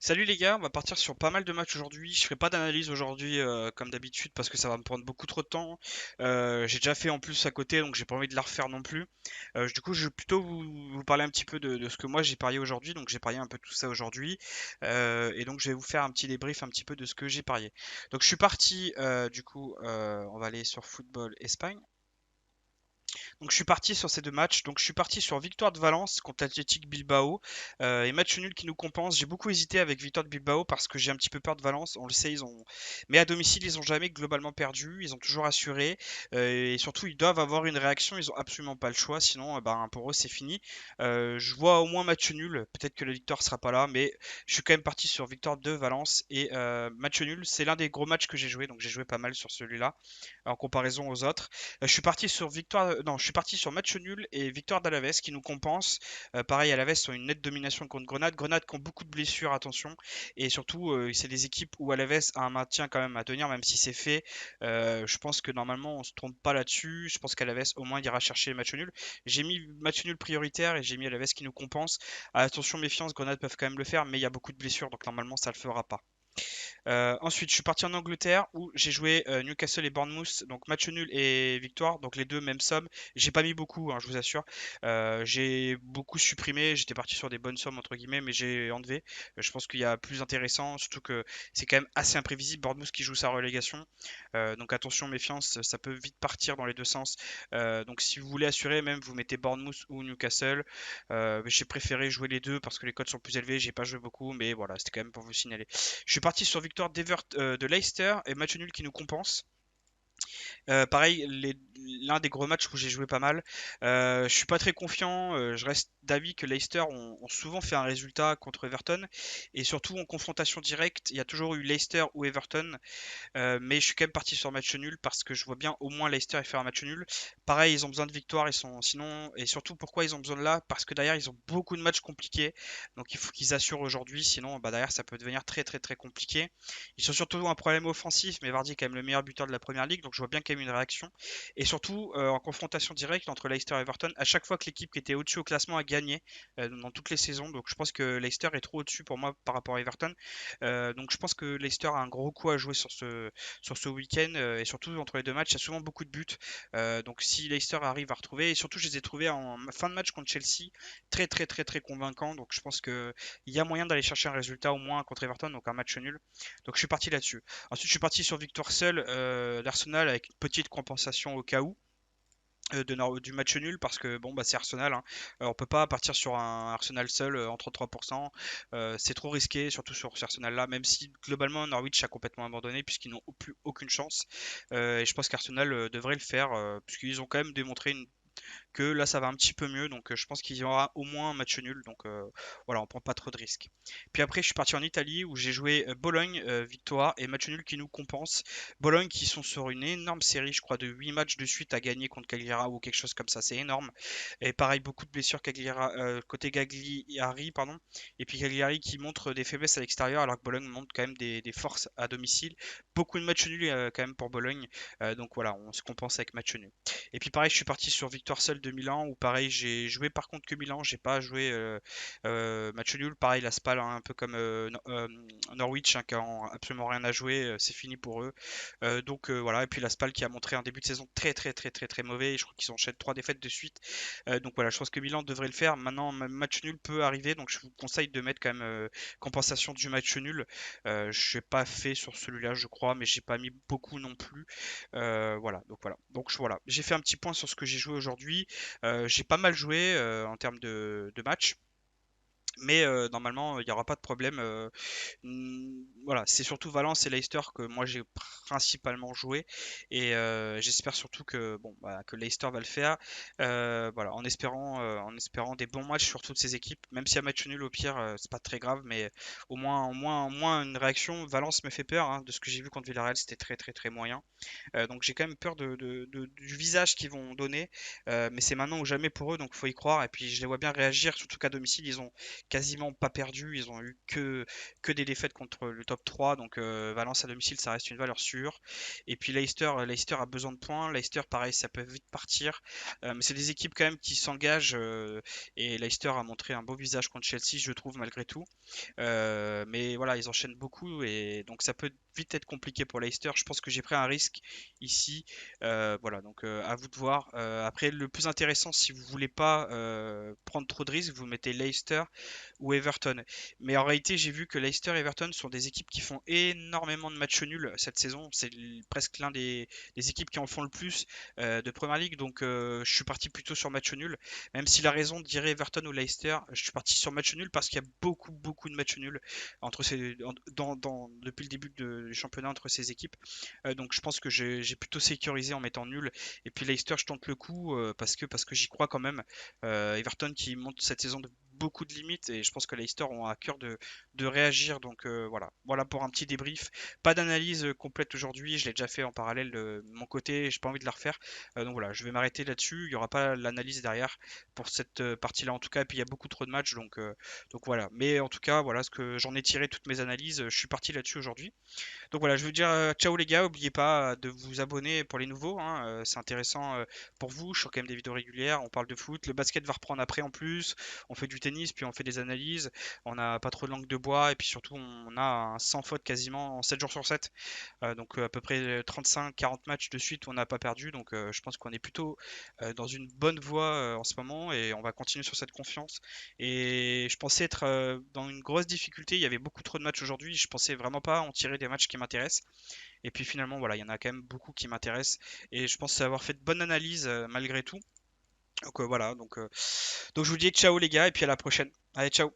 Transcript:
Salut les gars, on va partir sur pas mal de matchs aujourd'hui. Je ferai pas d'analyse aujourd'hui comme d'habitude parce que ça va me prendre beaucoup trop de temps. J'ai déjà fait en plus à côté donc j'ai pas envie de la refaire non plus. Du coup je vais plutôt vous parler un petit peu de ce que moi j'ai parié aujourd'hui. Donc j'ai parié un peu tout ça aujourd'hui. Et donc je vais vous faire un petit débrief un petit peu de ce que j'ai parié. Donc je suis parti on va aller sur Football Espagne. Donc je suis parti sur ces deux matchs. Donc je suis parti sur victoire de Valence contre l'Athletic Bilbao et match nul qui nous compense. J'ai beaucoup hésité avec victoire de Bilbao parce que j'ai un petit peu peur de Valence. On le sait, mais à domicile ils ont jamais globalement perdu. Ils ont toujours assuré et surtout ils doivent avoir une réaction. Ils ont absolument pas le choix. Sinon, ben, pour eux c'est fini. Je vois au moins match nul. Peut-être que la victoire sera pas là, mais je suis quand même parti sur victoire de Valence et match nul. C'est l'un des gros matchs que j'ai joué. Donc j'ai joué pas mal sur celui-là en comparaison aux autres. Je suis parti sur victoire, non, je suis parti sur match nul et victoire d'Alaves qui nous compense. Pareil, Alaves ont une nette domination contre Grenade. Grenade qui ont beaucoup de blessures, attention. Et surtout, c'est des équipes où Alaves a un maintien quand même à tenir, même si c'est fait. Je pense que normalement, on se trompe pas là-dessus. Je pense qu'Alaves au moins ira chercher le match nul. J'ai mis match nul prioritaire et j'ai mis Alaves qui nous compense. Attention, méfiance, Grenade peuvent quand même le faire, mais il y a beaucoup de blessures, donc normalement, ça le fera pas. Ensuite, je suis parti en Angleterre où j'ai joué Newcastle et Bournemouth, donc match nul et victoire, donc les deux même somme. J'ai pas mis beaucoup, hein, je vous assure. J'ai beaucoup supprimé, j'étais parti sur des bonnes sommes entre guillemets, mais j'ai enlevé. Je pense qu'il y a plus intéressant, surtout que c'est quand même assez imprévisible. Bournemouth qui joue sa relégation, donc attention, méfiance, ça peut vite partir dans les deux sens. Donc si vous voulez assurer, même vous mettez Bournemouth ou Newcastle. J'ai préféré jouer les deux parce que les codes sont plus élevés. J'ai pas joué beaucoup, mais voilà, c'était quand même pour vous signaler. Je suis parti sur victoire de Leicester et match nul qui nous compense. Pareil, l'un des gros matchs où j'ai joué pas mal. Je suis pas très confiant. Je reste d'avis que Leicester ont souvent fait un résultat contre Everton. Et surtout en confrontation directe, il y a toujours eu Leicester ou Everton. Mais je suis quand même parti sur match nul parce que je vois bien au moins Leicester faire un match nul. Pareil, ils ont besoin de victoire, sinon et surtout pourquoi ils ont besoin de là parce que derrière ils ont beaucoup de matchs compliqués. Donc il faut qu'ils assurent aujourd'hui, sinon bah, derrière ça peut devenir très très très compliqué. Ils ont surtout un problème offensif, mais Vardy est quand même le meilleur buteur de la première ligue, donc je vois bien qu'il y a eu une réaction. Et surtout en confrontation directe entre Leicester et Everton, à chaque fois que l'équipe qui était au-dessus au classement a gagné dans toutes les saisons, donc je pense que Leicester est trop au-dessus pour moi par rapport à Everton. Donc je pense que Leicester a un gros coup à jouer sur ce week-end et surtout entre les deux matchs, il y a souvent beaucoup de buts. Donc si Leicester arrive à retrouver, et surtout je les ai trouvés en fin de match contre Chelsea, très très très très convaincants. Donc je pense qu'il y a moyen d'aller chercher un résultat au moins contre Everton, donc un match nul. Donc je suis parti là-dessus. Ensuite je suis parti sur victoire seule d'Arsenal avec une petite compensation au cas où du match nul parce que bon bah c'est Arsenal, hein. On peut pas partir sur un Arsenal seul en 33%. C'est trop risqué, surtout sur ce Arsenal là, même si globalement Norwich a complètement abandonné puisqu'ils n'ont plus aucune chance. Et je pense qu'Arsenal devrait le faire puisqu'ils ont quand même démontré que là ça va un petit peu mieux, donc je pense qu'il y aura au moins un match nul, donc voilà, on prend pas trop de risques. Puis après je suis parti en Italie où j'ai joué Bologne, victoire et match nul qui nous compense. Bologne qui sont sur une énorme série, je crois de 8 matchs de suite à gagner contre Cagliari ou quelque chose comme ça, c'est énorme. Et pareil, beaucoup de blessures côté Cagliari, pardon, et puis Cagliari qui montre des faiblesses à l'extérieur alors que Bologne montre quand même des forces à domicile. Beaucoup de matchs nuls quand même pour Bologne, donc voilà, on se compense avec match nul. Et puis pareil, je suis parti sur victoire seule de Milan, où pareil, j'ai joué par contre que Milan, j'ai pas joué match nul. Pareil, la Spal, hein, un peu comme Norwich, hein, qui a absolument rien à jouer, c'est fini pour eux. Voilà, et puis la Spal qui a montré un début de saison très très très très très mauvais, je crois qu'ils enchaînent 3 défaites de suite. Donc voilà, je pense que Milan devrait le faire. Maintenant, match nul peut arriver, donc je vous conseille de mettre quand même compensation du match nul. Je n'ai pas fait sur celui-là, je crois, mais j'ai pas mis beaucoup non plus. Voilà, donc voilà. Donc voilà, j'ai fait un petit point sur ce que j'ai joué aujourd'hui. J'ai pas mal joué en termes de matchs. Mais normalement, il n'y aura pas de problème. Voilà, c'est surtout Valence et Leicester que moi j'ai principalement joué. Et j'espère surtout que, bon, bah, que Leicester va le faire. Voilà, en espérant des bons matchs sur toutes ces équipes. Même si un match nul au pire, c'est pas très grave. Mais au moins une réaction. Valence me fait peur, hein. De ce que j'ai vu contre Villarreal, c'était très très très moyen. Donc j'ai quand même peur du visage qu'ils vont donner. Mais c'est maintenant ou jamais pour eux, donc faut y croire. Et puis je les vois bien réagir, surtout qu'à domicile, quasiment pas perdu. Ils ont eu que des défaites contre le top 3. Donc Valence à domicile, ça reste une valeur sûre. Et puis Leicester a besoin de points. Leicester, pareil, ça peut vite partir. Mais c'est des équipes quand même qui s'engagent. Et Leicester a montré un beau visage contre Chelsea, je trouve, malgré tout. Mais voilà, ils enchaînent beaucoup et donc ça peut vite être compliqué pour Leicester. Je pense que j'ai pris un risque ici. Voilà, donc à vous de voir. Après, le plus intéressant, si vous voulez pas prendre trop de risques, vous mettez Leicester ou Everton. Mais en réalité, j'ai vu que Leicester et Everton sont des équipes qui font énormément de matchs nuls cette saison. C'est presque l'un des équipes qui en font le plus de Premier League. Donc je suis parti plutôt sur match nul. Même si la raison de dire Everton ou Leicester, je suis parti sur match nul parce qu'il y a beaucoup de matchs nuls depuis le début du championnat entre ces équipes. Donc je pense que j'ai plutôt sécurisé en mettant nul. Et puis Leicester, je tente le coup parce que j'y crois quand même. Everton qui monte cette saison de beaucoup de limites et je pense que Leicester ont à cœur de réagir. Donc voilà pour un petit débrief. Pas d'analyse complète aujourd'hui, je l'ai déjà fait en parallèle de mon côté, j'ai pas envie de la refaire. Donc voilà, je vais m'arrêter là-dessus. Il n'y aura pas l'analyse derrière pour cette partie-là en tout cas. Et puis il y a beaucoup trop de matchs, donc voilà. Mais en tout cas, voilà ce que j'en ai tiré toutes mes analyses. Je suis parti là-dessus aujourd'hui. Donc voilà, je veux dire ciao les gars, n'oubliez pas de vous abonner pour les nouveaux, hein, c'est intéressant pour vous, je sors quand même des vidéos régulières, on parle de foot, le basket va reprendre après en plus, on fait du tennis, puis on fait des analyses, on n'a pas trop de langue de bois, et puis surtout on a un sans faute quasiment 7 jours sur 7, donc à peu près 35-40 matchs de suite on n'a pas perdu, donc je pense qu'on est plutôt dans une bonne voie en ce moment, et on va continuer sur cette confiance. Et je pensais être dans une grosse difficulté, il y avait beaucoup trop de matchs aujourd'hui, je pensais vraiment pas en tirer des matchs qui m'intéressent. Et puis finalement, voilà, il y en a quand même beaucoup qui m'intéressent. Et je pense avoir fait de bonnes analyses malgré tout. Donc voilà, donc je vous dis ciao les gars, et puis à la prochaine. Allez, ciao!